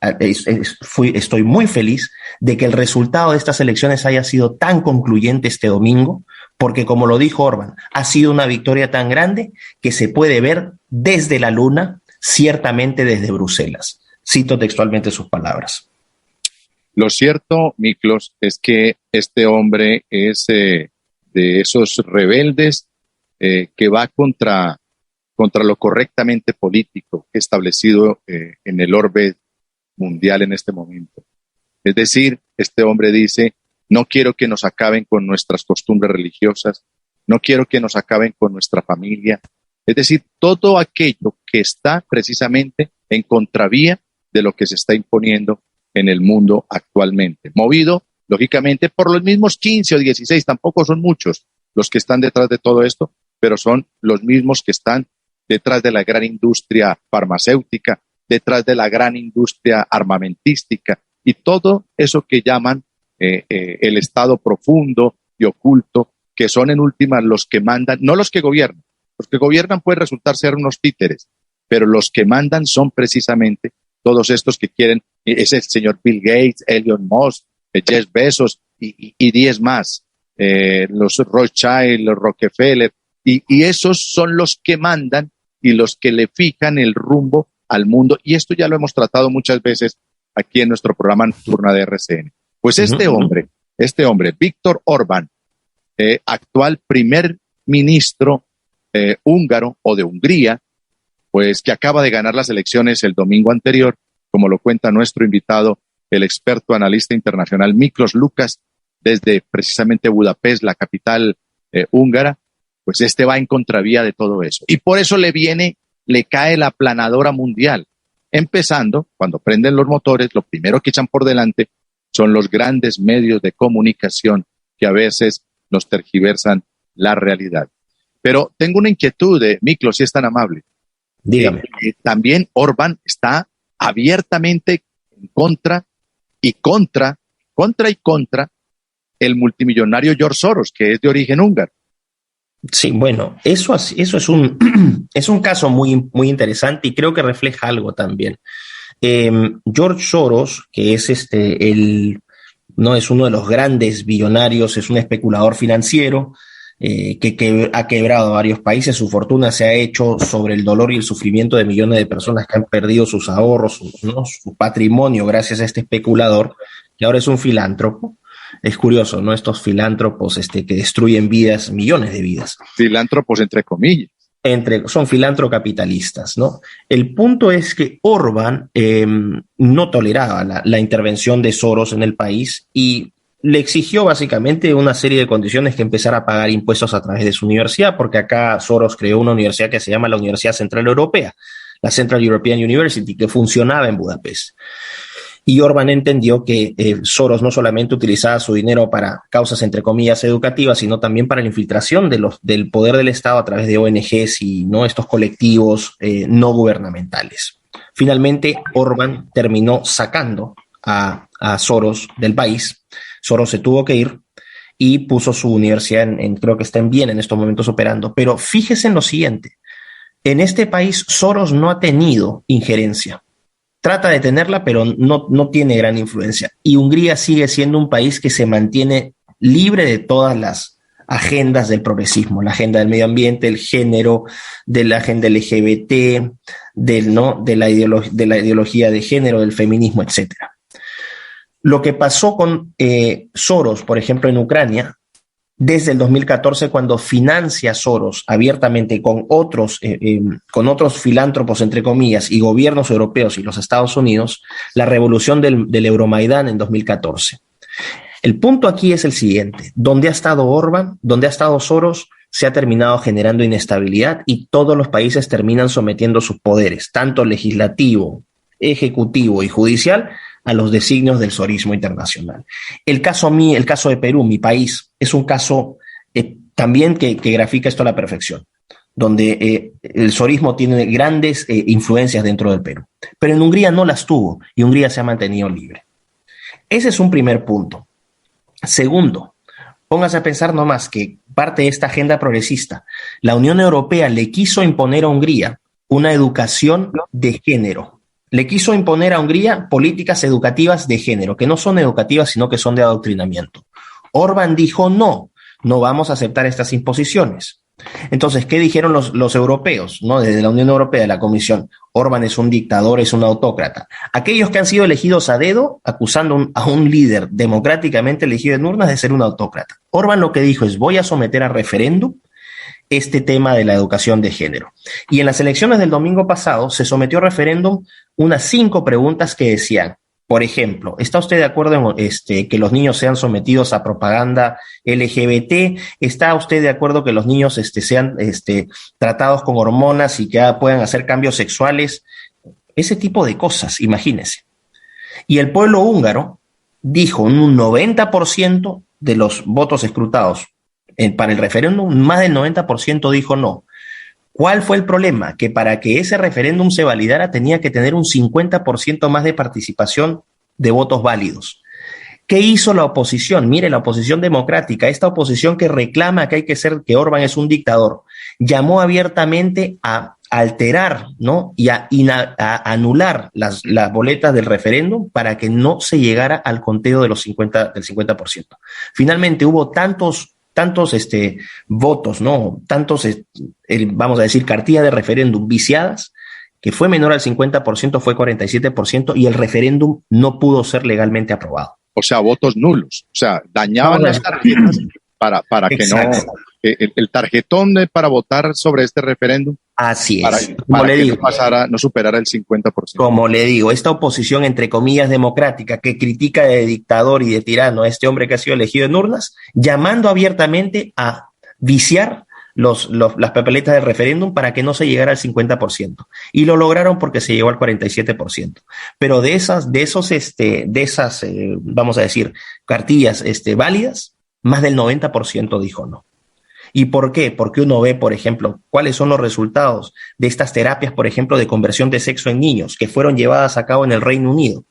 estoy muy feliz de que el resultado de estas elecciones haya sido tan concluyente este domingo, porque como lo dijo Orbán, ha sido una victoria tan grande que se puede ver desde la luna, ciertamente desde Bruselas. Cito textualmente sus palabras. Lo cierto, Miklos, es que este hombre es de esos rebeldes que va contra lo correctamente político establecido en el orbe mundial en este momento. Es decir, este hombre dice: no quiero que nos acaben con nuestras costumbres religiosas, no quiero que nos acaben con nuestra familia. Es decir, todo aquello que está precisamente en contravía de lo que se está imponiendo en el mundo actualmente, movido lógicamente por los mismos 15 o 16, tampoco son muchos los que están detrás de todo esto, pero son los mismos que están detrás de la gran industria farmacéutica, detrás de la gran industria armamentística y todo eso que llaman el Estado profundo y oculto, que son en última los que mandan, no los que gobiernan. Los que gobiernan pueden resultar ser unos títeres, pero los que mandan son precisamente todos estos que quieren. Es el señor Bill Gates, Elon Musk, Jeff Bezos y 10 más, los Rothschild, los Rockefeller, y esos son los que mandan y los que le fijan el rumbo al mundo, y esto ya lo hemos tratado muchas veces aquí en nuestro programa Nocturna de RCN. Pues este hombre, Víctor Orbán, actual primer ministro húngaro o de Hungría, pues que acaba de ganar las elecciones el domingo anterior, como lo cuenta nuestro invitado, el experto analista internacional Miklos Lukas, desde precisamente Budapest, la capital húngara, pues este va en contravía de todo eso. Y por eso le cae la aplanadora mundial. Empezando, cuando prenden los motores, lo primero que echan por delante son los grandes medios de comunicación que a veces nos tergiversan la realidad. Pero tengo una inquietud, Miklos, si es tan amable. Dígame. También Orbán está abiertamente en contra el multimillonario George Soros, que es de origen húngaro. Sí, bueno, eso es un caso muy, muy interesante y creo que refleja algo también. George Soros, que es no es uno de los grandes billonarios, es un especulador financiero que ha quebrado a varios países. Su fortuna se ha hecho sobre el dolor y el sufrimiento de millones de personas que han perdido sus ahorros, su patrimonio gracias a este especulador, que ahora es un filántropo. Es curioso, ¿no? Estos filántropos que destruyen vidas, millones de vidas. Filántropos entre comillas. Son filantrocapitalistas, ¿no? El punto es que Orbán no toleraba la intervención de Soros en el país y le exigió básicamente una serie de condiciones, que empezara a pagar impuestos a través de su universidad, porque acá Soros creó una universidad que se llama la Universidad Central Europea, la Central European University, que funcionaba en Budapest. Y Orbán entendió que Soros no solamente utilizaba su dinero para causas, entre comillas, educativas, sino también para la infiltración del poder del Estado a través de ONGs y estos colectivos no gubernamentales. Finalmente, Orbán terminó sacando a Soros del país. Soros se tuvo que ir y puso su universidad creo que está en Viena en estos momentos operando. Pero fíjese en lo siguiente: en este país Soros no ha tenido injerencia. Trata de tenerla, pero no tiene gran influencia. Y Hungría sigue siendo un país que se mantiene libre de todas las agendas del progresismo, la agenda del medio ambiente, el género, de la agenda LGBT, de la ideología de género, del feminismo, etc. Lo que pasó con Soros, por ejemplo, en Ucrania, desde el 2014, cuando financia Soros abiertamente con otros filántropos, entre comillas, y gobiernos europeos y los Estados Unidos, la revolución del Euromaidán en 2014. El punto aquí es el siguiente: donde ha estado Orbán, donde ha estado Soros, se ha terminado generando inestabilidad y todos los países terminan sometiendo sus poderes, tanto legislativo, ejecutivo y judicial, a los designios del sorismo internacional. El caso de Perú, mi país, es un caso también que grafica esto a la perfección, donde el sorismo tiene grandes influencias dentro del Perú, pero en Hungría no las tuvo y Hungría se ha mantenido libre. Ese es un primer punto. Segundo, póngase a pensar nomás que parte de esta agenda progresista, la Unión Europea le quiso imponer a Hungría una educación de género. Le quiso imponer a Hungría políticas educativas de género, que no son educativas, sino que son de adoctrinamiento. Orbán dijo no vamos a aceptar estas imposiciones. Entonces, ¿qué dijeron los europeos, desde la Unión Europea, de la Comisión? Orbán es un dictador, es un autócrata. Aquellos que han sido elegidos a dedo, acusando a un líder democráticamente elegido en urnas de ser un autócrata. Orbán lo que dijo es: voy a someter a referéndum este tema de la educación de género. Y en las elecciones del domingo pasado se sometió a referéndum unas 5 preguntas que decían, por ejemplo, ¿está usted de acuerdo en que los niños sean sometidos a propaganda LGBT? ¿Está usted de acuerdo que los niños sean tratados con hormonas y que puedan hacer cambios sexuales? Ese tipo de cosas, imagínese. Y el pueblo húngaro dijo, en un 90% de los votos escrutados para el referéndum, más del 90% dijo no. ¿Cuál fue el problema? Que para que ese referéndum se validara tenía que tener un 50% más de participación de votos válidos. ¿Qué hizo la oposición? Mire, la oposición democrática, esta oposición que reclama que Orbán es un dictador, llamó abiertamente a alterar, y a anular las boletas del referéndum para que no se llegara al conteo del 50%. Finalmente hubo tantos votos, vamos a decir, cartillas de referéndum viciadas, que fue menor al 50%, fue 47%, y el referéndum no pudo ser legalmente aprobado. O sea, votos nulos. O sea, dañaban las tarjetas para que no... el tarjetón para votar sobre este referéndum. Así Para, es. para que no pasara, no superara el 50%. Como le digo, esta oposición, entre comillas, democrática, que critica de dictador y de tirano a este hombre que ha sido elegido en urnas, llamando abiertamente a viciar las papeletas del referéndum para que no se llegara al 50%. Y lo lograron porque se llegó al 47%. Pero de esas, vamos a decir, cartillas válidas, más del 90% dijo no. ¿Y por qué? Porque uno ve, por ejemplo, cuáles son los resultados de estas terapias, por ejemplo, de conversión de sexo en niños que fueron llevadas a cabo en el Reino Unido.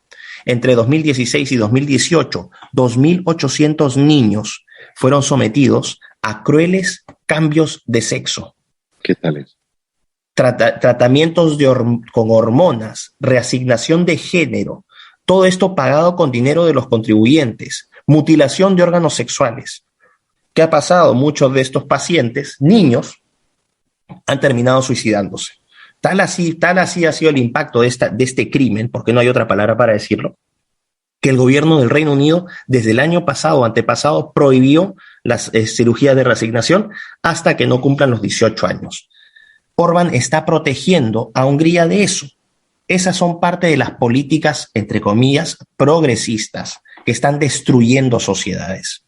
Entre 2016 y 2018, 2.800 niños fueron sometidos a crueles cambios de sexo. ¿Qué tal es? Tratamientos con hormonas, reasignación de género, todo esto pagado con dinero de los contribuyentes, mutilación de órganos sexuales. ¿Qué ha pasado? Muchos de estos pacientes, niños, han terminado suicidándose. Tal así ha sido el impacto de este crimen, porque no hay otra palabra para decirlo, que el gobierno del Reino Unido, desde el año pasado o antepasado, prohibió las cirugías de reasignación hasta que no cumplan los 18 años. Orbán está protegiendo a Hungría de eso. Esas son parte de las políticas, entre comillas, progresistas, que están destruyendo sociedades.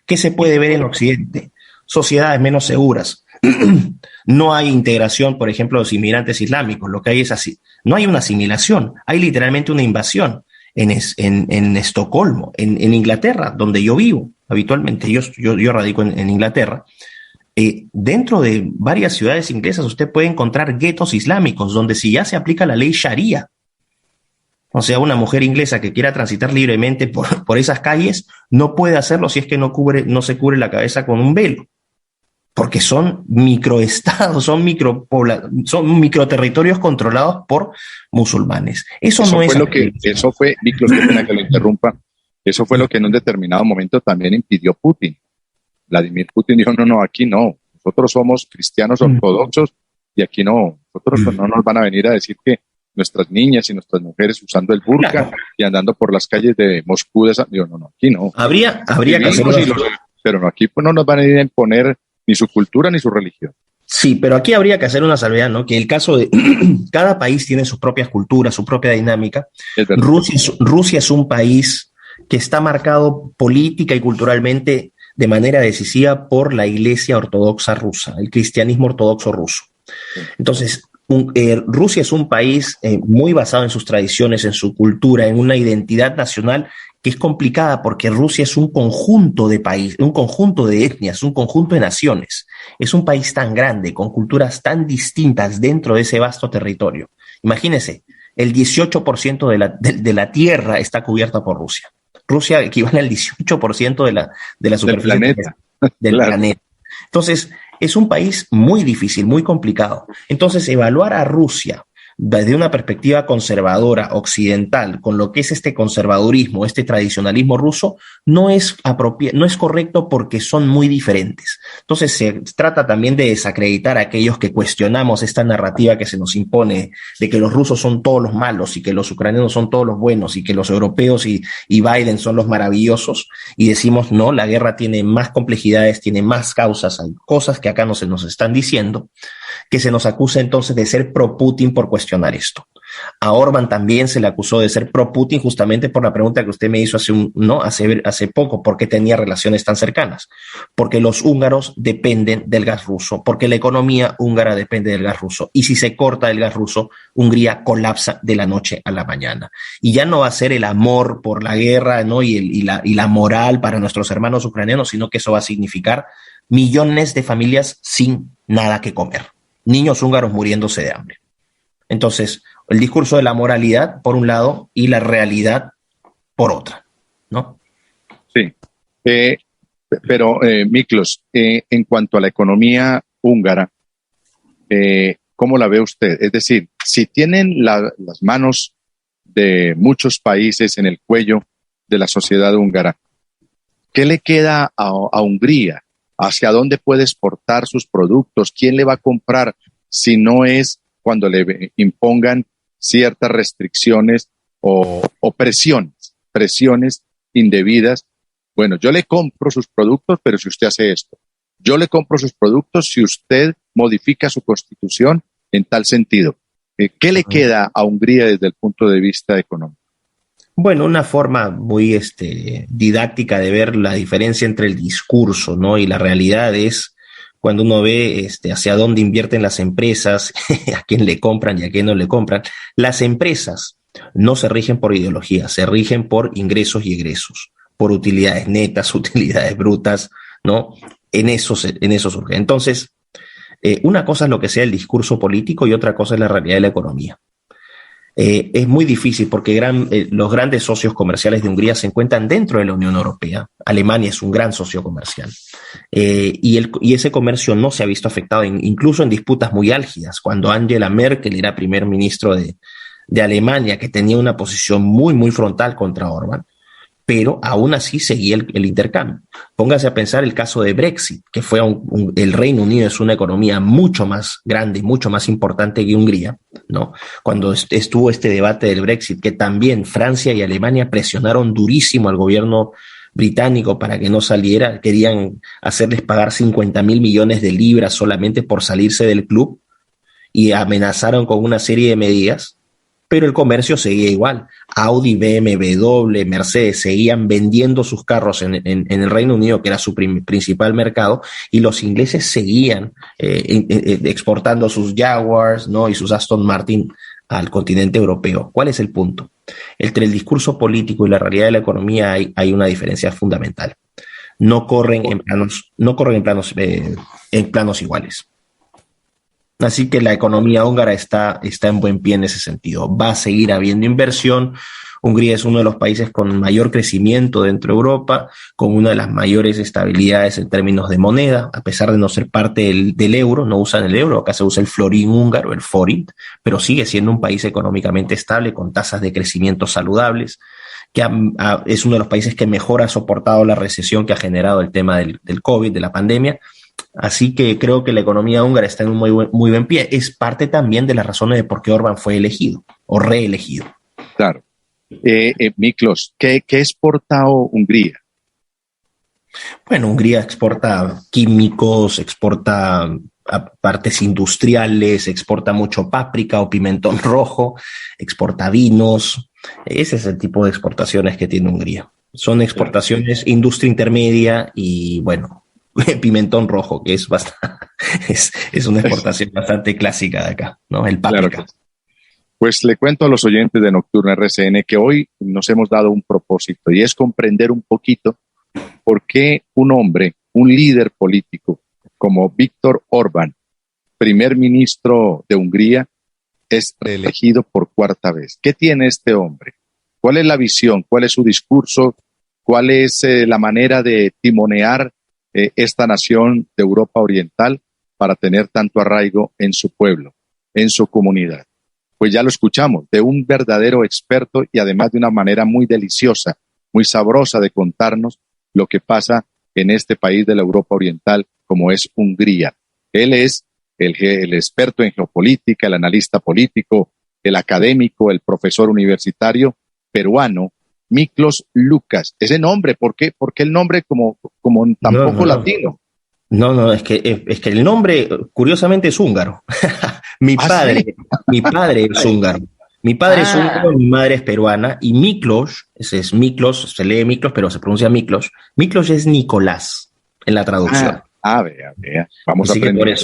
¿Qué se puede ver en Occidente? Sociedades menos seguras. No hay integración, por ejemplo, de los inmigrantes islámicos. Lo que hay es así. No hay una asimilación, hay literalmente una invasión. En Estocolmo, en Inglaterra, donde yo vivo habitualmente, yo radico en Inglaterra, dentro de varias ciudades inglesas usted puede encontrar guetos islámicos, donde si ya se aplica la ley Sharia, o sea, una mujer inglesa que quiera transitar libremente por esas calles, no puede hacerlo si es que no se cubre la cabeza con un velo, porque son microestados, son microterritorios controlados por musulmanes. Eso no es... Eso fue, Miklos, qué pena que lo interrumpa, eso fue lo que en un determinado momento también impidió Putin. Vladimir Putin dijo, no, aquí no, nosotros somos cristianos ortodoxos y aquí no, nosotros no nos van a venir a decir que nuestras niñas y nuestras mujeres usando el burka, claro, y andando por las calles de Moscú, digo, no, aquí no. Habría que hacer pero no, aquí pues no nos van a ir a imponer ni su cultura ni su religión. Sí, pero aquí habría que hacer una salvedad, ¿no? Que el caso de cada país tiene sus propias culturas, su propia dinámica. Rusia es un país que está marcado política y culturalmente de manera decisiva por la Iglesia Ortodoxa rusa, el cristianismo ortodoxo ruso. Entonces, Rusia es un país muy basado en sus tradiciones, en su cultura, en una identidad nacional que es complicada porque Rusia es un conjunto de países, un conjunto de etnias, un conjunto de naciones. Es un país tan grande, con culturas tan distintas dentro de ese vasto territorio. Imagínense, el 18% de la tierra está cubierta por Rusia. Rusia equivale al 18% de la superficie del planeta. Entonces, es un país muy difícil, muy complicado. Entonces, evaluar a Rusia desde una perspectiva conservadora, occidental, con lo que es este conservadurismo, este tradicionalismo ruso, no es correcto porque son muy diferentes. Entonces se trata también de desacreditar a aquellos que cuestionamos esta narrativa que se nos impone de que los rusos son todos los malos y que los ucranianos son todos los buenos y que los europeos y Biden son los maravillosos, y decimos, no, la guerra tiene más complejidades, tiene más causas, hay cosas que acá no se nos están diciendo, que se nos acusa entonces de ser pro-Putin por cuestionar esto. A Orbán también se le acusó de ser pro-Putin justamente por la pregunta que usted me hizo hace poco, ¿por qué tenía relaciones tan cercanas? Porque los húngaros dependen del gas ruso, porque la economía húngara depende del gas ruso, y si se corta el gas ruso, Hungría colapsa de la noche a la mañana. Y ya no va a ser el amor por la guerra, ¿no? y la moral para nuestros hermanos ucranianos, sino que eso va a significar millones de familias sin nada que comer. Niños húngaros muriéndose de hambre. Entonces, el discurso de la moralidad, por un lado, y la realidad, por otra, ¿no? Sí. Pero, Miklos, en cuanto a la economía húngara, ¿cómo la ve usted? Es decir, si tienen las manos de muchos países en el cuello de la sociedad húngara, ¿qué le queda a Hungría? ¿Hacia dónde puede exportar sus productos? ¿Quién le va a comprar si no es cuando le impongan ciertas restricciones o presiones indebidas? Bueno, yo le compro sus productos, pero si usted hace esto, Yo le compro sus productos si usted modifica su constitución en tal sentido. ¿Qué le queda a Hungría desde el punto de vista económico? Bueno, una forma muy didáctica de ver la diferencia entre el discurso, ¿no? Y la realidad es cuando uno ve hacia dónde invierten las empresas, a quién le compran y a quién no le compran. Las empresas no se rigen por ideología, se rigen por ingresos y egresos, por utilidades netas, utilidades brutas, ¿no? En eso surge. Entonces, una cosa es lo que sea el discurso político y otra cosa es la realidad de la economía. Es muy difícil porque los grandes socios comerciales de Hungría se encuentran dentro de la Unión Europea. Alemania es un gran socio comercial y ese comercio no se ha visto afectado incluso en disputas muy álgidas. Cuando Angela Merkel era primer ministro de Alemania, que tenía una posición muy, muy frontal contra Orbán, pero aún así seguía el intercambio. Póngase a pensar el caso de Brexit, que fue el Reino Unido es una economía mucho más grande y mucho más importante que Hungría, ¿no? Cuando estuvo este debate del Brexit, que también Francia y Alemania presionaron durísimo al gobierno británico para que no saliera, querían hacerles pagar 50.000 millones de libras solamente por salirse del club y amenazaron con una serie de medidas, pero el comercio seguía igual. Audi, BMW, Mercedes seguían vendiendo sus carros en el Reino Unido, que era su principal mercado, y los ingleses seguían exportando sus Jaguars, ¿no? Y sus Aston Martin al continente europeo. ¿Cuál es el punto? Entre el discurso político y la realidad de la economía hay una diferencia fundamental. No corren en planos iguales. Así que la economía húngara está en buen pie en ese sentido. Va a seguir habiendo inversión. Hungría es uno de los países con mayor crecimiento dentro de Europa, con una de las mayores estabilidades en términos de moneda, a pesar de no ser parte del euro, no usan el euro, acá se usa el florín húngaro, el forint, pero sigue siendo un país económicamente estable, con tasas de crecimiento saludables, que es uno de los países que mejor ha soportado la recesión que ha generado el tema del COVID, de la pandemia. Así que creo que la economía húngara está en un muy buen pie. Es parte también de las razones de por qué Orbán fue elegido o reelegido. Claro. Miklos, ¿qué exporta Hungría? Bueno, Hungría exporta químicos, exporta partes industriales, exporta mucho páprica o pimentón rojo, exporta vinos. Ese es el tipo de exportaciones que tiene Hungría. Son exportaciones, industria intermedia y, bueno, pimentón rojo, que es una exportación bastante clásica de acá, ¿no? El páprica. Claro. Pues le cuento a los oyentes de Nocturna RCN que hoy nos hemos dado un propósito y es comprender un poquito por qué un hombre, un líder político como Viktor Orbán, primer ministro de Hungría, es reelegido por cuarta vez. ¿Qué tiene este hombre? ¿Cuál es la visión? ¿Cuál es su discurso? ¿Cuál es la manera de timonear esta nación de Europa Oriental para tener tanto arraigo en su pueblo, en su comunidad? Pues ya lo escuchamos, de un verdadero experto y además de una manera muy deliciosa, muy sabrosa de contarnos lo que pasa en este país de la Europa Oriental como es Hungría. Él es el experto en geopolítica, el analista político, el académico, el profesor universitario peruano, Miklos Lukas. Ese nombre, ¿por qué el nombre como tan poco latino? No, es que el nombre, curiosamente, es húngaro. Mi padre es húngaro. Mi padre es húngaro, mi madre es peruana, y Miklos, se lee Miklos, pero se pronuncia Miklos. Miklos es Nicolás en la traducción. Vea. Vamos a aprender.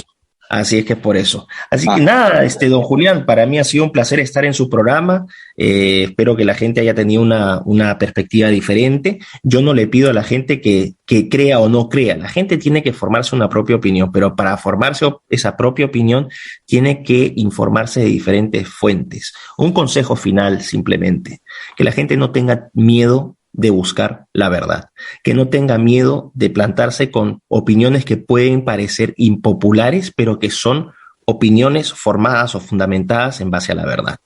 Así es que por eso. Así que nada, don Julián, para mí ha sido un placer estar en su programa. Espero que la gente haya tenido una perspectiva diferente. Yo no le pido a la gente que crea o no crea. La gente tiene que formarse una propia opinión, pero para formarse esa propia opinión tiene que informarse de diferentes fuentes. Un consejo final, simplemente, que la gente no tenga miedo de buscar la verdad, que no tenga miedo de plantarse con opiniones que pueden parecer impopulares, pero que son opiniones formadas o fundamentadas en base a la verdad.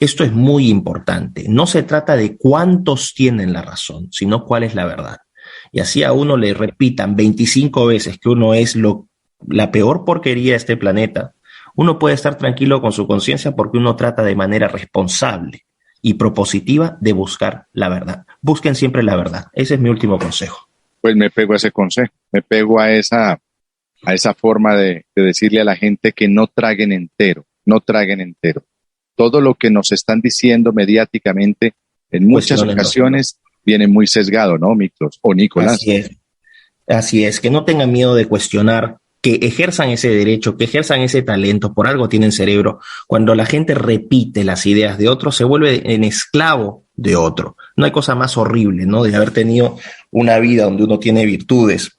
Esto es muy importante. No se trata de cuántos tienen la razón, sino cuál es la verdad. Y así a uno le repitan 25 veces que uno es la peor porquería de este planeta, uno puede estar tranquilo con su conciencia porque uno trata de manera responsable y propositiva de buscar la verdad. Busquen siempre la verdad. Ese es mi último consejo. Pues me pego a ese consejo, me pego a esa a esa forma de decirle a la gente que no traguen entero, no traguen entero. Todo lo que nos están diciendo mediáticamente en muchas ocasiones viene muy sesgado, ¿no, Miklos o Nicolás? Así es, que no tengan miedo de cuestionar, que ejerzan ese derecho, que ejerzan ese talento, por algo tienen cerebro. Cuando la gente repite las ideas de otro, se vuelve en esclavo de otro. No hay cosa más horrible, ¿no?, de haber tenido una vida donde uno tiene virtudes,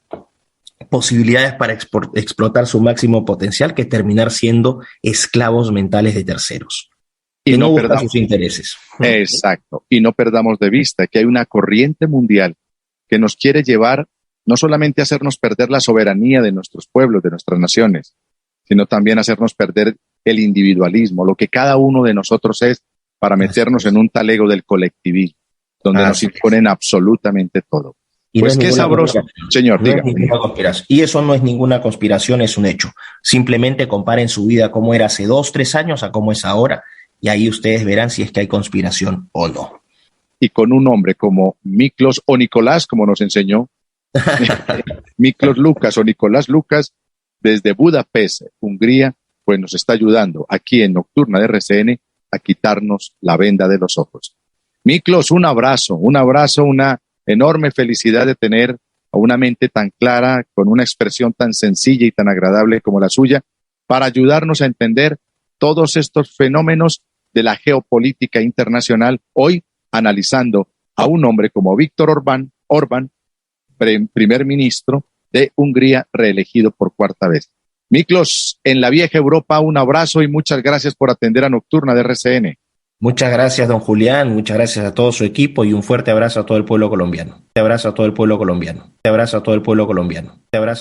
posibilidades para explotar su máximo potencial, que terminar siendo esclavos mentales de terceros, que no buscan sus intereses. Exacto, y no perdamos de vista que hay una corriente mundial que nos quiere llevar no solamente a hacernos perder la soberanía de nuestros pueblos, de nuestras naciones, sino también a hacernos perder el individualismo, lo que cada uno de nosotros es, para meternos en un talego del colectivismo, donde nos imponen absolutamente todo. Y pues qué sabroso, señor, diga. Y eso no es ninguna conspiración, es un hecho. Simplemente comparen su vida cómo era hace 2, 3 años a cómo es ahora, y ahí ustedes verán si es que hay conspiración o no. Y con un hombre como Miklos o Nicolás, como nos enseñó, Miklos Lucas o Nicolás Lucas, desde Budapest, Hungría, pues nos está ayudando aquí en Nocturna de RCN a quitarnos la venda de los ojos. Miklos, un abrazo, una enorme felicidad de tener a una mente tan clara, con una expresión tan sencilla y tan agradable como la suya, para ayudarnos a entender todos estos fenómenos de la geopolítica internacional, hoy analizando a un hombre como Víctor Orbán, primer ministro de Hungría, reelegido por 4ª vez. Miklos, en la vieja Europa, un abrazo y muchas gracias por atender a Nocturna de RCN. Muchas gracias, don Julián, muchas gracias a todo su equipo y un fuerte abrazo a todo el pueblo colombiano. Un abrazo a todo el pueblo colombiano. Un abrazo a todo el pueblo colombiano. Un abrazo.